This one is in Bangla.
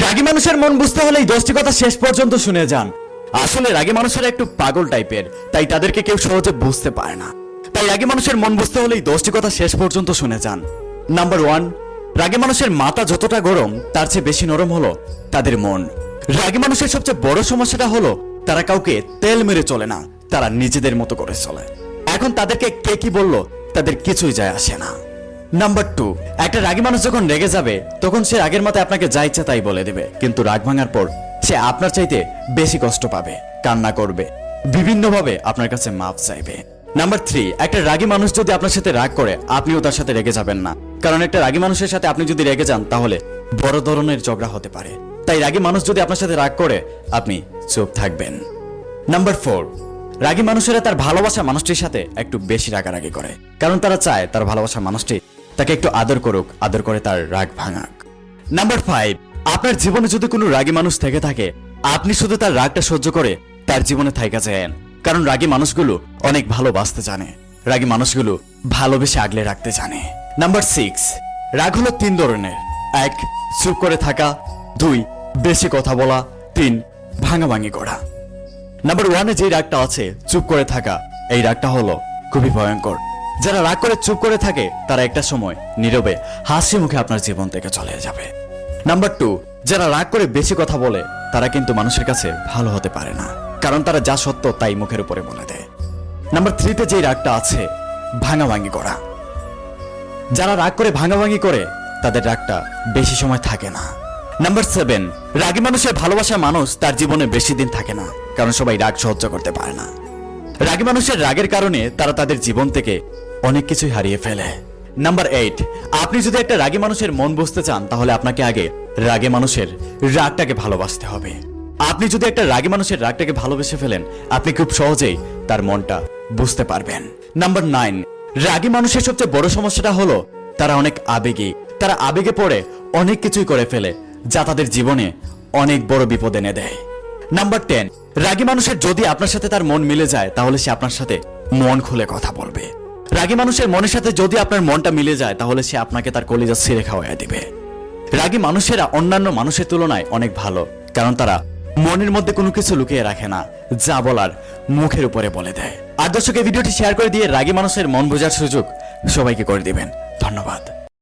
রাগী মানুষের মন বুঝতে হলে এই 10টি কথা শেষ পর্যন্ত শুনে যান। আসলে রাগী মানুষেরা একটু পাগল টাইপের, তাই তাদেরকে কেউ সহজে বুঝতে পারে না। তাই রাগী মানুষের মন বুঝতে হলে এই 10টি কথা শেষ পর্যন্ত শুনে যান। নাম্বার 1, রাগী মানুষের মাথা যতটা গরম তার চেয়ে বেশি নরম হলো তাদের মন। রাগী মানুষের সবচেয়ে বড় সমস্যাটা হলো তারা কাউকে তেল মেরে চলে না, তারা নিজেদের মতো করে চলে। এখন তাদেরকে কে কি বললো তাদের কিছুই যায় আসে না। নাম্বার 2, একটা রাগী মানুষ যখন রেগে যাবে তখন সে রাগের মাথায় আপনাকে যা ইচ্ছা তাই বলে দেবে, কিন্তু রাগ ভাঙার পর সে আপনার চাইতে বেশি কষ্ট পাবে, কান্না করবে, বিভিন্নভাবে আপনার কাছে মাফ চাইবে। নাম্বার 3, একটা রাগী মানুষ যদি আপনার সাথে রাগ করে আপনিও তার সাথে রেগে যাবেন না, কারণ একটা রাগী মানুষের সাথে আপনি যদি রেগে যান তাহলে বড় ধরনের ঝগড়া হতে পারে। তাই রাগী মানুষ যদি আপনার সাথে রাগ করে আপনি চুপ থাকবেন। নাম্বার 4, রাগী মানুষেরা তার ভালোবাসা মানুষটির সাথে একটু বেশি রাগারাগি করে, কারণ তারা চায় তার ভালোবাসা মানুষটি তাকে একটু আদর করুক, আদর করে তার রাগ ভাঙাক। নাম্বার 5, আপনার জীবনে যদি কোনো রাগী মানুষ থেকে থাকে আপনি শুধু তার রাগটা সহ্য করে তার জীবনে থাইকা যান, কারণ রাগী মানুষগুলো অনেক ভালোবাসতে জানে, রাগী মানুষগুলো ভালোবেসে আগলে রাখতে জানে। নাম্বার 6, রাগ হলো 3 ধরনের। 1, চুপ করে থাকা। 2, বেশি কথা বলা। 3, ভাঙাভাঙি করা। নাম্বার 1-এ যে রাগটা আছে চুপ করে থাকা, এই রাগটা হলো খুবই ভয়ঙ্কর। যারা রাগ করে চুপ করে থাকে তারা একটা সময় নীরবে হাসি মুখে আপনার জীবন থেকে চলে যাবে। নাম্বার 2, যারা রাগ করে বেশি কথা বলে তারা কিন্তু মানুষের কাছে ভালো হতে পারে না, কারণ তারা যা সত্য তাই মুখের উপরে বলে দেয়। নাম্বার 3-তে যে রাগটা আছে ভাঙাভাঙি করা। যারা রাগ করে ভাঙাভাঙি করে তাদের রাগটা বেশি সময় থাকে না। নাম্বার 7, রাগী মানুষের ভালোবাসা মানুষ তার জীবনে বেশি দিন থাকে না, কারণ সবাই রাগ সহ্য করতে পারে না। রাগী মানুষের রাগের কারণে তারা তাদের জীবন থেকে অনেক কিছুই হারিয়ে ফেলে। নাম্বার 8, আপনি যদি একটা রাগী মানুষের মন বুঝতে চান তাহলে আপনাকে আগে রাগী মানুষের রাগটাকে ভালোবাসতে হবে। আপনি যদি একটা রাগী মানুষের রাগটাকে ভালোবেসে ফেলেন আপনি খুব সহজেই তার মনটা বুঝতে পারবেন। নাম্বার 9, রাগী মানুষের সবচেয়ে বড় সমস্যাটা হলো তারা অনেক আবেগী, তারা আবেগে পড়ে অনেক কিছুই করে ফেলে যা তাদের জীবনে অনেক বড় বিপদ এনে দেয়। নাম্বার 10, রাগী মানুষের যদি আপনার সাথে তার মন মিলে যায় তাহলে সে আপনার সাথে মন খুলে কথা বলবে। রাগী মানুষের মনের সাথে যদি আপনার মনটা মিলে যায় তাহলে সে আপনাকে তার কলিজা ছিঁড়ে খাওয়াইয়া দিবে। রাগী মানুষেরা অন্যান্য মানুষের তুলনায় অনেক ভালো, কারণ তারা মনের মধ্যে কোনো কিছু লুকিয়ে রাখে না, যা বলার মুখের উপরে বলে দেয়। আর দর্শক, এই ভিডিওটি শেয়ার করে দিয়ে রাগী মানুষের মন বোঝার সুযোগ সবাইকে করে দিবেন। ধন্যবাদ।